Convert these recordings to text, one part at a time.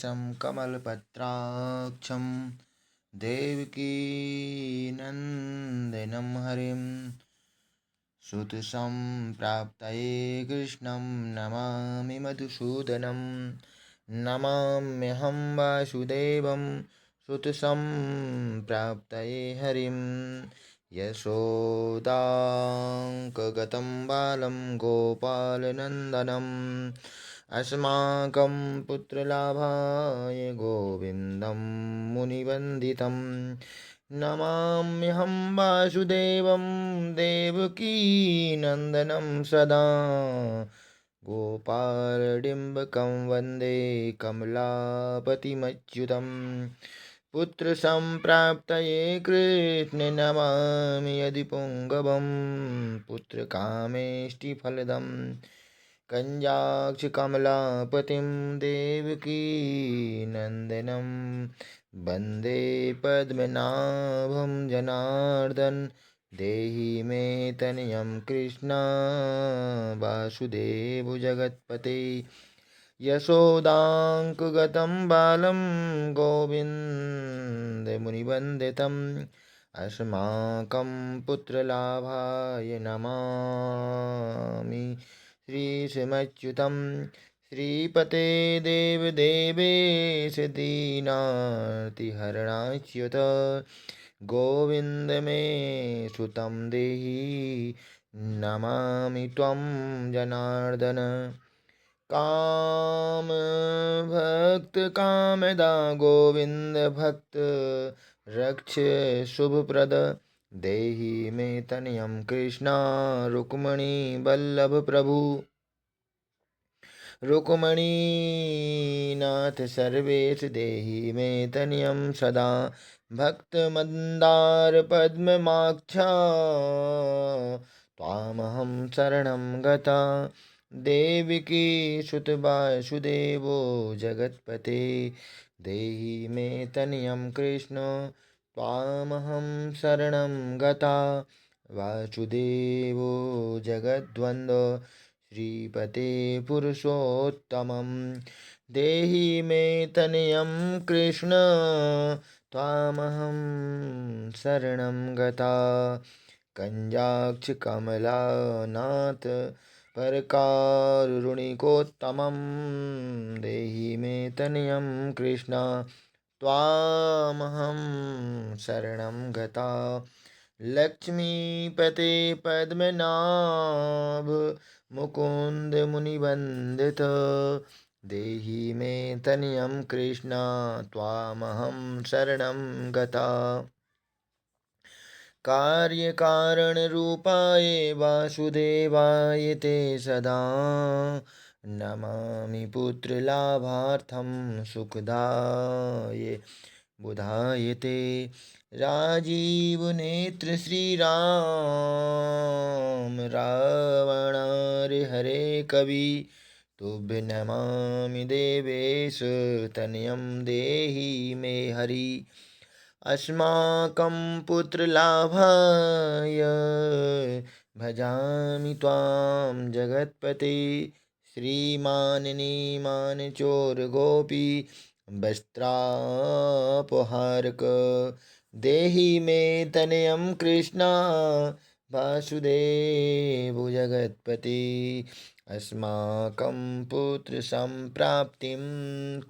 श्रीशं कमलपत्राक्षं देवकी नन्दनं हरिं श्रुतसम्प्राप्तये कृष्णं नमामि मधुसूदनं नमाम्यहं वासुदेवं श्रुतसम्प्राप्तये हरिं यशोदाङ्कगतं बालं गोपालनन्दनम् अस्माकं पुत्रलाभाय गोविन्दं मुनिवन्दितं नमाम्यहं वासुदेवं देवकीनन्दनं सदा गोपालडिम्बकं वन्दे कमलापतिमच्युतं पुत्रसम्प्राप्तये कृष्णे नमामि यदि पुङ्गवं पुत्रकामेष्टिफलदं कञ्जाक्षकमलापतिं देवकी नन्दनं वन्दे पद्मनाभं जनार्दन देहि मे तनयं कृष्ण वासुदेव जगत्पते यशोदाङ्कगतं बालं गोविन्दमुनिवन्दितम् अस्माकं पुत्रलाभाय नमामि श्रीशमच्युतं श्रीपते देवदेवेश दीनार्तिहरणाच्युत गोविन्द मे सुतं देहि नमामि त्वं जनार्दन काम भक्त कामदा गोविंद भक्त रक्ष शुभप्रद देहि मे तनयं कृष्णा रुक्मणी वल्लभ प्रभु रुक्मणीनाथ सर्वेश देहि मे तनयं सदा भक्तमन्दार पद्ममाक्षा त्वामहं शरणं गता देवकी सुत वासुदेवो जगत्पते देहि मे तनयं कृष्ण त्वामहं शरणं गता वासुदेवो जगद्वन्द्व श्रीपते पुरुषोत्तमं देहि मे तनयं कृष्ण त्वामहं शरणं गता कञ्जाक्षकमलानाथ परकारुणिकोत्तमं देहि मे तनयं कृष्ण त्वामहं शरणं गता लक्ष्मीपते पद्मनाभ मुकुंद मुनिवन्दित देहि मे तनयं कृष्ण त्वामहं शरणं गता कार्यकारणरूपाय वासुदेवाय ते सदा नमामि पुत्रलाभार्थं सुखदाय बुधाय ते राजीवनेत्र श्रीराम रावणारि हरे कवि तुभ्य नमामि देवेश तनयं देहि मे हरि अस्माकं पुत्रलाभाय भजामि त्वां जगत्पते श्रीमाननीमान चोरगोपी वस्त्रापहारक देहि मे तनयं कृष्णा वासुदेव जगत्पते अस्माकं पुत्रसम्प्राप्तिं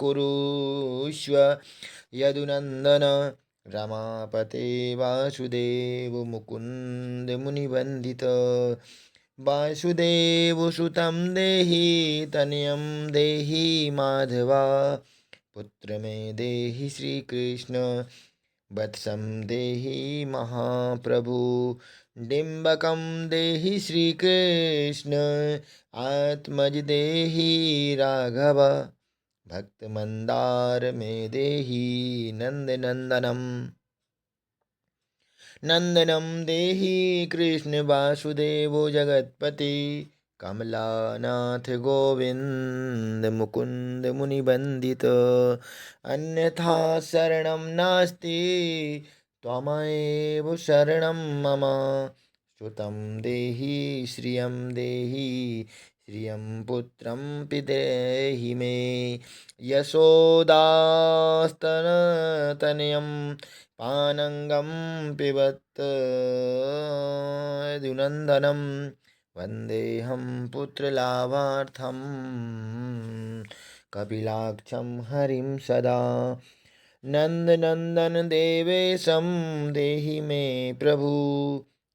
कुरुष्व यदुनन्दन रमापते वासुदेव मुकुंद मुनिवन्दित वासुदेवसुतं देहि तनयं देहि माधवा पुत्र मे देहि श्रीकृष्ण वत्सं देहि महाप्रभु डिम्बकं देहि श्रीकृष्ण आत्मज देहि राघव भक्तमन्दार मे देहि नन्दनन्दनं नन्दनं देहि कृष्ण वासुदेवो जगत्पति कमलानाथ गोविन्द मुकुन्द मुनिवन्दित अन्यथा शरणं नास्ति त्वमेव शरणं मम श्रुतं देहि श्रियं देहि श्रियं पुत्रं पिदेहि मे यशोदास्तनतनयं पानङ्गं पिबत् यदुनन्दनं वन्देऽहं पुत्रलाभार्थं कपिलाक्षं हरिं सदा नन्दनन्दन देवेशं देहि मे प्रभु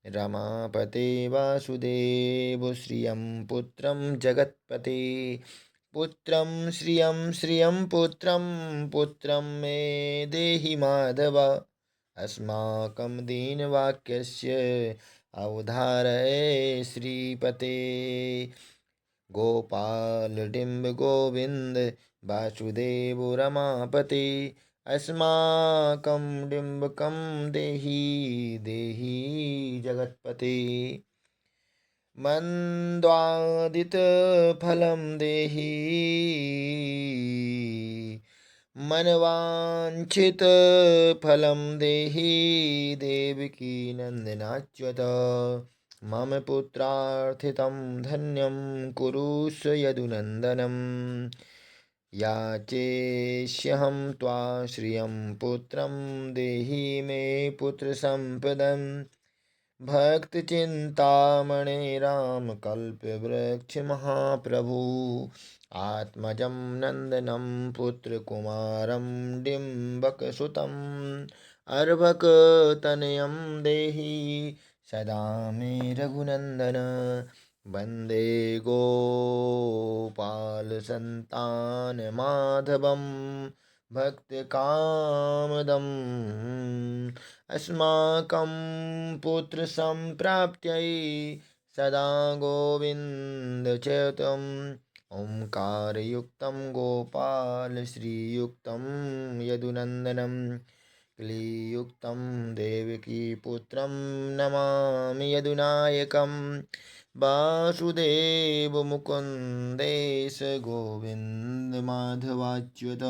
रमापते वासुदेव श्रियं पुत्रं जगत्पते पुत्रं श्रियं श्रियं पुत्रं मे देहि माधव अस्माकं दीनवाक्यस्य अवधारय श्रीपते गोपाल डिम्ब गोविंद वासुदेव रमापते अस्माकं डिम्बकं देहि देहि जगत्पते मन्द्वादितफलं देहि मनवाञ्छितफलं देहि देवकी नन्दनाच्युत मम पुत्रार्थितं धन्यं कुरुष्व यदुनन्दनम् याचेष्यहं त्वा श्रियं पुत्रं देहि मे पुत्रसम्पदं भक्तचिन्तामणे रामकल्पवृक्ष महाप्रभु आत्मजं नन्दनं पुत्रकुमारं डिम्बकसुतम् अर्भकतनयं देहि सदा मे रघुनन्दन वन्दे गोपालसन्तानमाधवं भक्तकामदम् अस्माकं पुत्रसम्प्राप्त्यै सदा गोविन्दचयतम् ओंकारयुक्तं गोपालश्रीयुक्तं यदुनन्दनं क्लीयुक्तं देवकीपुत्रं नमामि यदुनायकं वासुदेवमुकुन्देश गोविन्द माधवाच्युत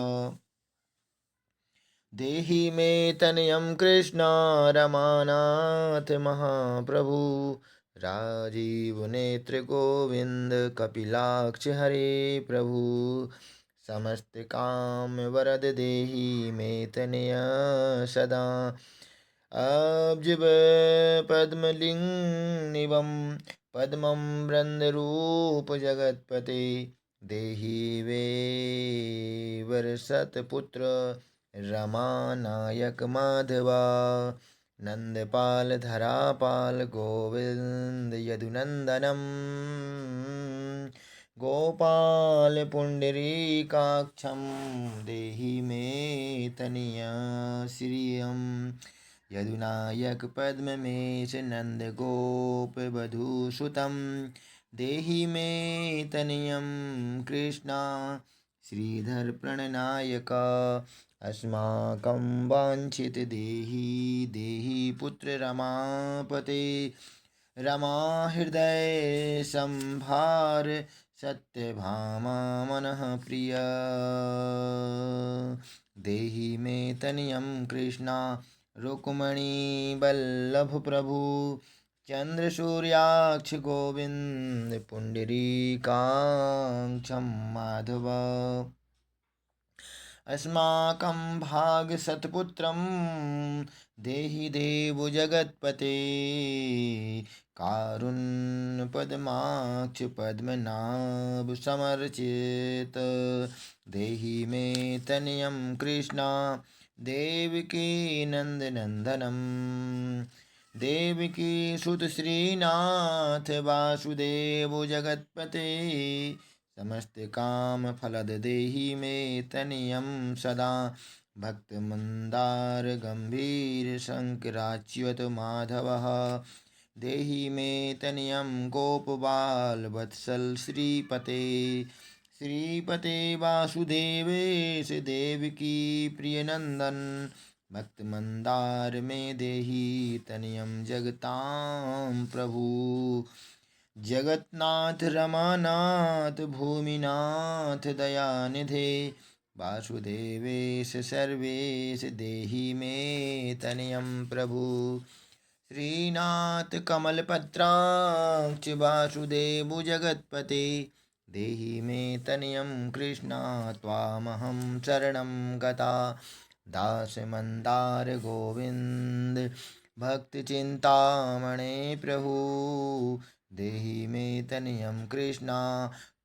देहि मे तनयं कृष्ण रमानाथ महाप्रभु राजीवनेत्र गोविंद कपिलाक्ष हरे प्रभु समस्त काम वरद देहि मे तनय सदा अब्ज पद्मलिंगनिवं पद्मं वृन्दरूप जगत्पते देहि वे वरसतपुत्र रमानायक माधवा नंदपाल धरापाल गोविंद यदुनंदनम गोपाल पुंडरीकाक्षं देहि मे तनया श्रियं यदुनायक पद्ममेश नंद गोप वधूसुतं देहि मे तनयं कृष्णा श्रीधर प्रणनायक अस्माकं वाञ्छित देहि देहि पुत्र रमापते रमा हृदय संभार सत्यभामा मनः प्रिय देहि मे तनयं कृष्णा रुक्मणी वल्लभ प्रभु चंद्र सूर्याक्ष गोविंद पुंडरीकाक्षं माधव अस्माकं भागसत्पुत्रं देहि देव जगत्पते कारुण्यपद्माक्ष पद्मनाभ समर्चित देहि मे तनयं कृष्णा देवकी नंदनंदनम देवकी सुत श्रीनाथ वासुदेव जगत्पते समस्त काम फलद देहि मे तनयं सदा भक्त मंदार गंभीर शंकराच्युत माधवः देहि मे तनयं गोपबाल वत्सल श्रीपते श्रीपते वासुदेवेश देवकी प्रियनंदन भक्त मंदार में देहि तनयं जगतां प्रभु जगन्नाथ रमानाथ भूमिनाथ दयानिधे वासुदेवेश सर्वेश देहि मे तनयं प्रभु श्रीनाथ कमलपत्राक्ष वासुदेव जगत्पते देहि मे तनयं कृष्णा त्वामहं शरणं गता दास मंदार गोविंद भक्ति चिंतामणे प्रभु देहि मे तनयं कृष्णा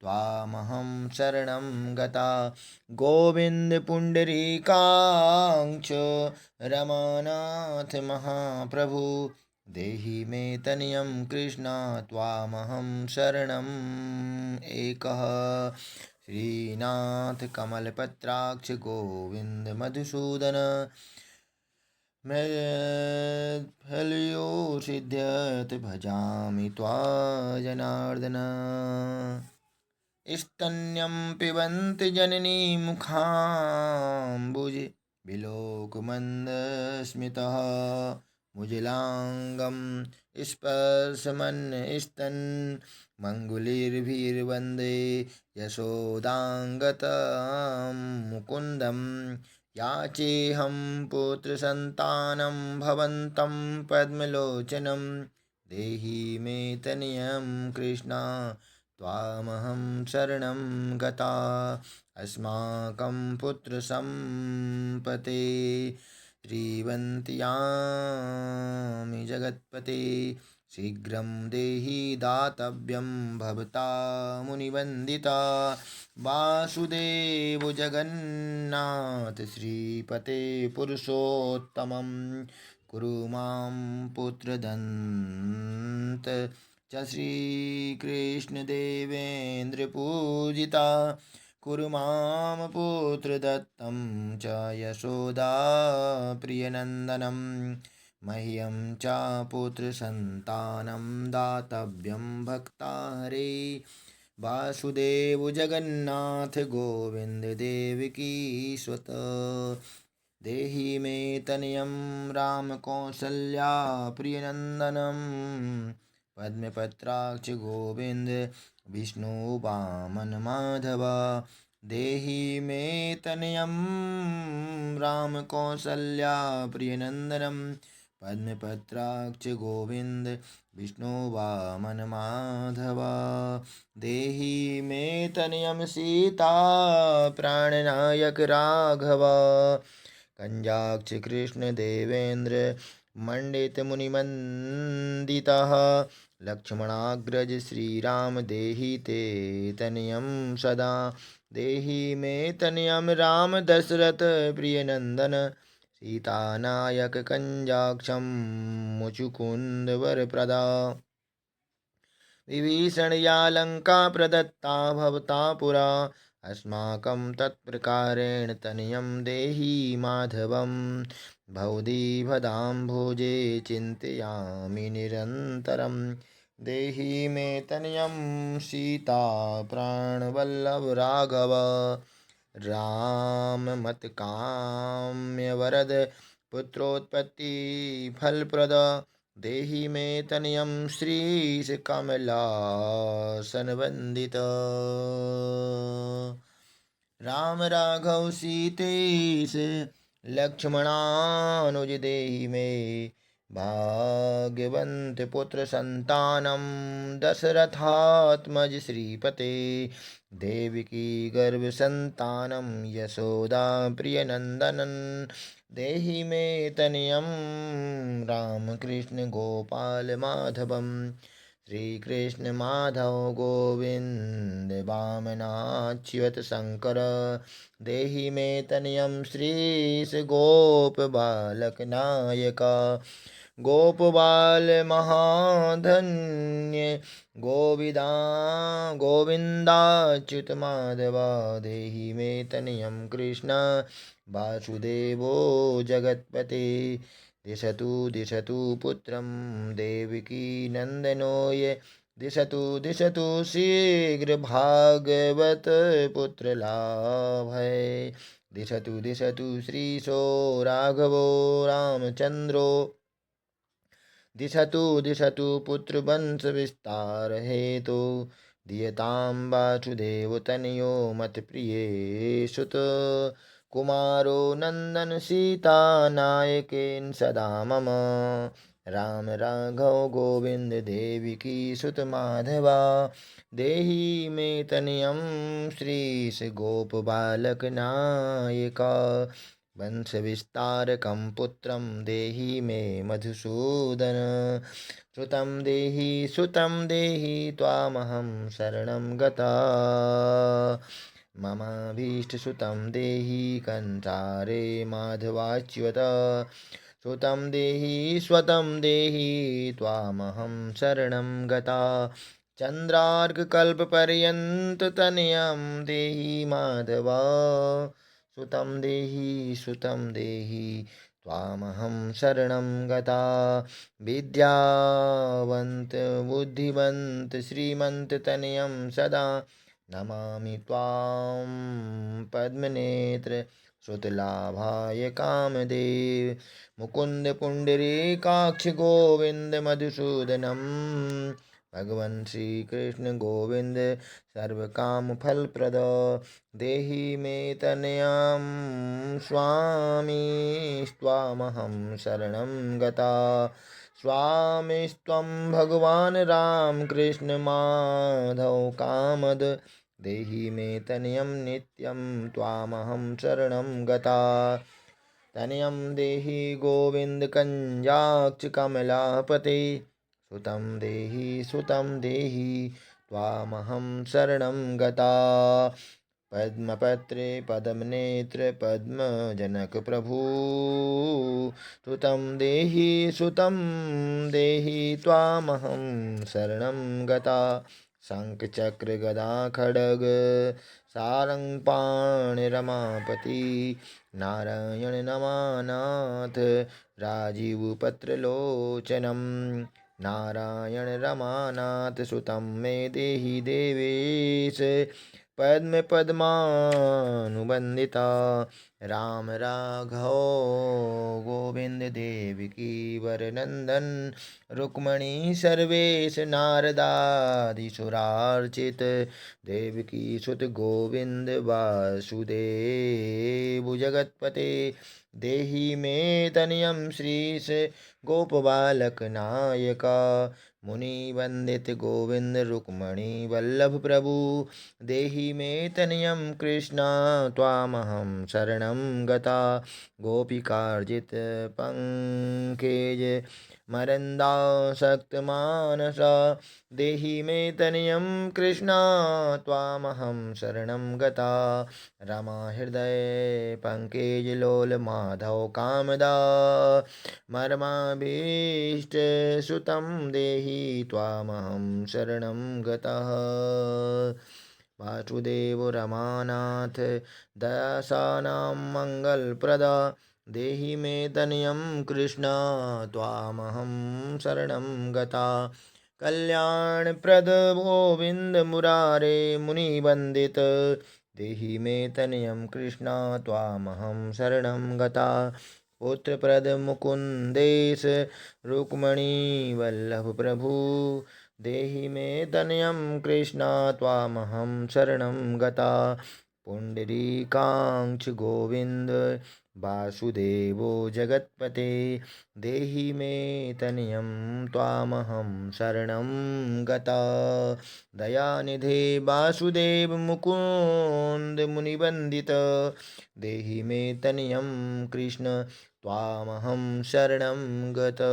त्वामहं शरणं गता गोविंद पुंडरीकाक्ष रमानाथ महाप्रभु देहि मे तनयं कृष्णा त्वामहं शरणम् एकः श्रीनाथ कमलपत्राक्ष गोविंद मधुसूदन फल्यो सिद्ध्यत भजामि त्वा जनार्दन स्तन्यं पिबन्ति जननी मुखाम्बुज विलोकमन्दस्मितः मुजलाङ्गं स्पर्शमन्स्तन् मङ्गुलीर्भिर्वन्दे यशोदाङ्गतं मुकुन्दं याचेऽहं पुत्रसन्तानं भवन्तं पद्मलोचनं देहि मे तनयं कृष्णा त्वामहं शरणं गता अस्माकं पुत्रसम्पते श्रीवन्त्यामि जगत्पते शीघ्रं देहि दातव्यं भवता मुनिवन्दिता वासुदेव जगन्नाथ श्रीपते पुरुषोत्तमं कुरु मां पुत्रदन्त च श्रीकृष्णदेवेन्द्रपूजिता कुरु मां पुत्रदत्तं च यशोदाप्रियनन्दनं मह्यं च पुत्रसन्तानं दातव्यं भक्तारे वासुदेव जगन्नाथ गोविन्द देवकी स्वत देहि मे तनयं रामकौसल्या प्रियनन्दनं पद्मपत्राक्ष गोविंद विष्णु वामन माधव देहि मे तनयं राम कौसल्या प्रियनन्दनं पद्मपत्राक्ष गोविंद विष्णु वामन माधव देहि मे तनयं सीता प्राणनायक राघव कंजाक्ष कृष्ण देवेंद्र मंडित मुनिमंदितः लक्ष्मणाग्रज श्रीराम देहि ते तनयं सदा देहि मे तनयं राम दशरथ प्रियनंदन सीतानायक कंजाक्षं मुचुकुंद वरप्रदा विभीषण या लंका प्रदत्ता भवता पुरा अस्माकं तत्प्रकारेण तनयं देहि माधवं भवदीभदाम्भोजे चिन्तयामि निरन्तरं देहि मे तनयं सीता प्राणवल्लभ राघव राममत्काम्य वरद पुत्रोत्पत्ति फलप्रद देहि मे तनयं श्रीश कमलासन वंदित राम राघव सीतेश लक्ष्मणानुज देहि मे भाग्यवंत पुत्र संतानम दशरथात्मज श्रीपते देवकी गर्भ संतानम यशोदा प्रियनंदनन देहि मे तनयं रामकृष्ण गोपाल माधवम श्रीकृष्ण माधव गोविंद वामनाच्युत शंकर देहि मे तनयं श्रीश गोप बालक नायका गोपबाल महाधन्य गोविदा गोविंदाच्युत माधवा देहि मे तनयं कृष्ण वासुदेवो जगत्पते दिशतु दिशतु पुत्रं देवकी नन्दनोय दिशतु दिशतु शीघ्र भागवत पुत्रलाभय दिशतु दिशतु श्रीशो राघवो रामचन्द्रो दिशतु दिशतु पुत्रवंशविस्तार हेतु दीयतां वासुदेवतनयो मत्प्रिये सुत कुमारो नन्दन सीतानायकेन सदा मम राम राघव गोविंद देवकी सुत माधवा। देहि में तनयम श्रीश गोप बालक नायका। वंश विस्तारकं पुत्रं देहि मे मधुसूदन। सुतं देहि त्वामहं शरणं गता। ममाभीष्टसुतं देहि कंसारे माधवाच्युत। सुतं देहि स्वतं देहि त्वामहं शरणं गता। चन्द्रार्ककल्पपर्यन्ततनयं देहि माधव। सुतं देहि त्वामहं शरणं गता। विद्यावन्त बुद्धिवन्त श्रीमन्ततनयं सदा नमामि त्वां पद्मनेत्र। श्रुतलाभाय कामदेव मुकुंद पुंडरीकाक्ष गोविंद मधुसूदनम। भगवन् श्री कृष्ण गोविंद सर्वकामफलप्रद। देहि मे तनयं स्वामी त्वामहं शरणं गता। स्वामिस्त्वं भगवान् राम कृष्ण माधव कामद। देहि मे तनयं नित्यं त्वामहं शरणं गता। तनयं देहि गोविंद कञ्जाक्ष कमलापते। सुतं देहि त्वामहं शरणं गता। पद्मपत्रे पद्मनेत्र पद्मजनक प्रभु। सुतं देहि त्वामहं शरणं गता। शंख चक्र गदा खड्ग सारंग रमापति। नारायण नमानाथ राजीव पत्रलोचनम। नारायण रमानाथ सुतं मे देहि देवेश। पद्म पद्मानुबंदिता। राम राघव गोविंद देवकी वरनंदन। रुक्मणी सर्वेश नारदादिसुरार्चित। देवकी सुत गोविंद वासुदेव जगतपते। देहि मे तनयं श्रीश गोपबालक नायका। मुनि वंदित गोविंद रुक्मणी वल्लभ प्रभु। देहि मे तनयं कृष्णा त्वामहं शरणं गता। गोपिकार्जित पंकेज मरंदासक्त मानसा। देहि मे तनयं कृष्णा त्वामहं शरणं गता। रमा हृदय पंकेज लोल माधव कामदा। मर्माभीष्ट सुतं देहि त्वामहं शरणं गतः। वासुदेव रमानाथ दशानां मंगलप्रदा। देहि मे तनयं कृष्णा त्वामहं शरणं गता। कल्याणप्रद गोविंद मुरारे मुनिवंदित। देहि मे तनयं कृष्णा त्वामहं शरणं गता। पुत्रप्रद मुकुंदेश रुक्मणी वल्लभ प्रभु। देहि मे तनयं कृष्णा त्वामहं शरणं गता। पुंडरीकाक्ष गोविंद वासुदेवो जगत्पते। देहि मे तनयं त्वामहं शरणं गता। दयानिधे वासुदेव मुकुंद मुनिवंदित। देहि मे तनयं कृष्ण त्वामहं शरणं गता।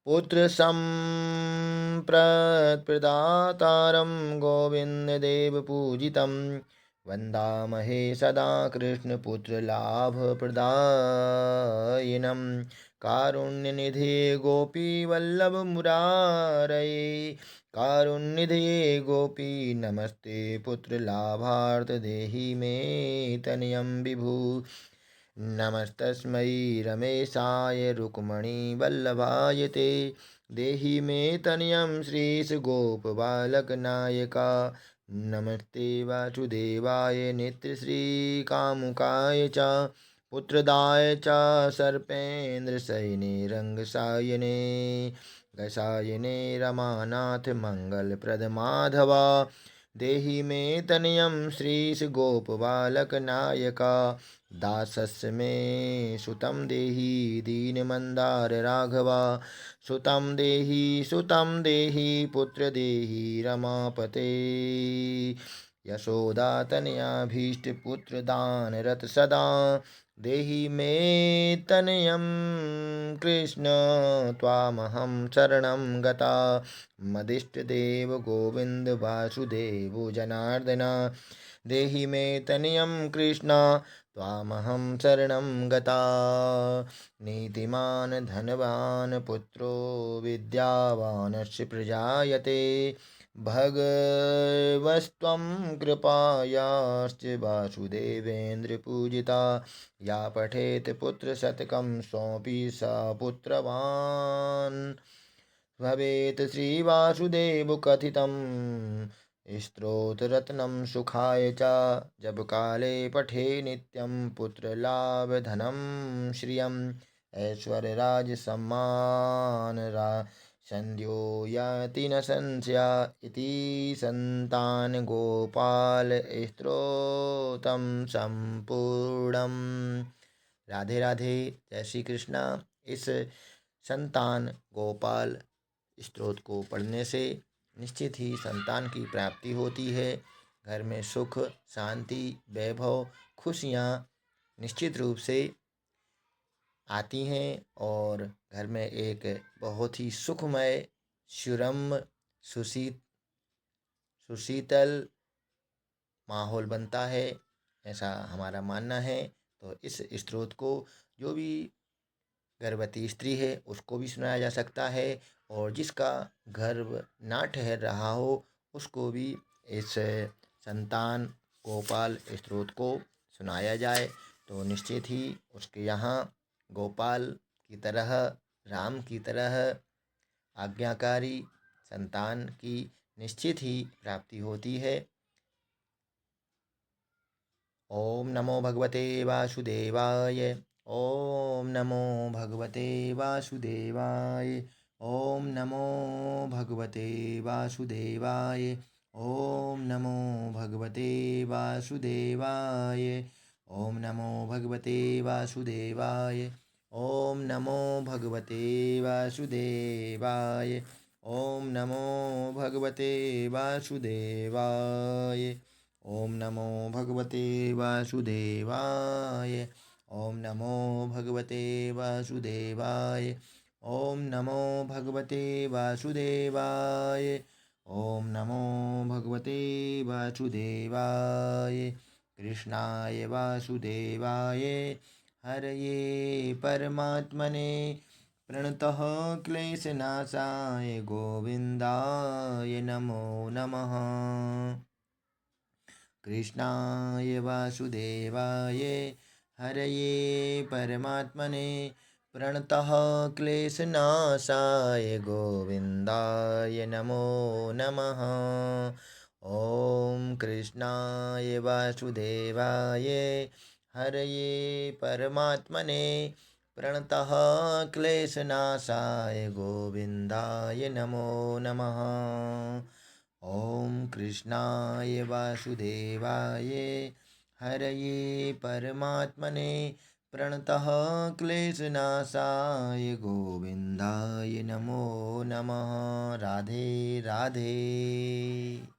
पुत्र संप्रदातारं गोविंददेव पूजितं। वन्दामहे सदा कृष्णपुत्रलाभप्रदायिनं। कारुण्यनिधे गोपीवल्लभ मुरारये। कारुण्यनिधे गोपी नमस्ते पुत्रलाभार्थ। देहि मे तनयं विभु। नमस्तस्मै रमेशाय रुक्मणी वल्लभाय ते। देहि मे तनयं श्रीश गोपबालकनायका। नमस्ते वासुदेवाय नित्यश्रीकामुकाय च। पुत्रदाय च सर्पेन्द्रसैने रङ्गसायने। गसायने रमानाथ मंगलप्रद माधवा। देहि मे तनयं श्रीशगोपबालकनायका दासस्य मे सुतं देहि दीनमन्दार राघवा सुतं देहि पुत्र देहि रमापते यशोदातनयाभीष्टपुत्रदानरत सदा देहि मे तनयं कृष्ण त्वामहं शरणं गता मदिष्टदेव गोविन्द वासुदेव जनार्दन देहि मे तनयं कृष्ण त्वामहं शरणं गता नीतिमान् धनवान् पुत्रो विद्यावानस्य प्रजायते भगवस्त्वं कृपायाश्च वासुदेवेन्द्रपूजिता या पठेत् पुत्रशतकं सोऽपि सा पुत्रवान् भवेत् श्रीवासुदेवकथितं स्तोत्ररत्नं सुखाय च जब काले पठे नित्यं पुत्रलाभधनं श्रियम् ऐश्वर्यराजसम्मान संध्यो याति न संशया इति संतान गोपाल स्तोत्रम संपूर्णम। राधे राधे। जय श्री कृष्णा। इस संतान गोपाल स्तोत्र को पढ़ने से निश्चित ही संतान की प्राप्ति होती है। घर में सुख शांति वैभव खुशियाँ निश्चित रूप से आती हैं और घर में एक बहुत ही सुखमय सुरम्य सुशीतल माहौल बनता है, ऐसा हमारा मानना है। तो इस स्तोत्र को जो भी गर्भवती स्त्री है उसको भी सुनाया जा सकता है और जिसका गर्भ ना ठहर रहा हो उसको भी इस संतान गोपाल स्तोत्र को सुनाया जाए तो निश्चित ही उसके यहाँ गोपाल की तरह राम की तरह आज्ञाकारी संतान की निश्चित ही प्राप्ति होती है। ओम नमो भगवते वासुदेवाय। ओम नमो भगवते वासुदेवाय। ओम नमो भगवते वासुदेवाय। ओम नमो भगवते वासुदेवाय। ओम नमो भगवते वासुदेवाय। ओम नमो भगवते वासुदेवाय। ओम नमो भगवते वासुदेवाय। ओम नमो भगवते वासुदेवाय। ओम नमो भगवते वासुदेवाय। ओम नमो भगवते वासुदेवाय। ओम नमो भगवते वासुदेवाय। कृष्णाय वासुदेवाय हरये परमात्मने प्रणतः क्लेशनाशाय गोविन्दाय नमो नमः। कृष्णाय वासुदेवाय हरये परमात्मने प्रणतः क्लेशनाशाय गोविन्दाय नमो नमः। ओम कृष्णाय वासुदेवाय हरये परमात्मने प्रणतः क्लेशनाशाय गोविन्दाय नमो नमः। ओम कृष्णाय वासुदेवाय हरये परमात्मने प्रणतः क्लेशनाशाय गोविन्दाय नमो नमः। राधे राधे।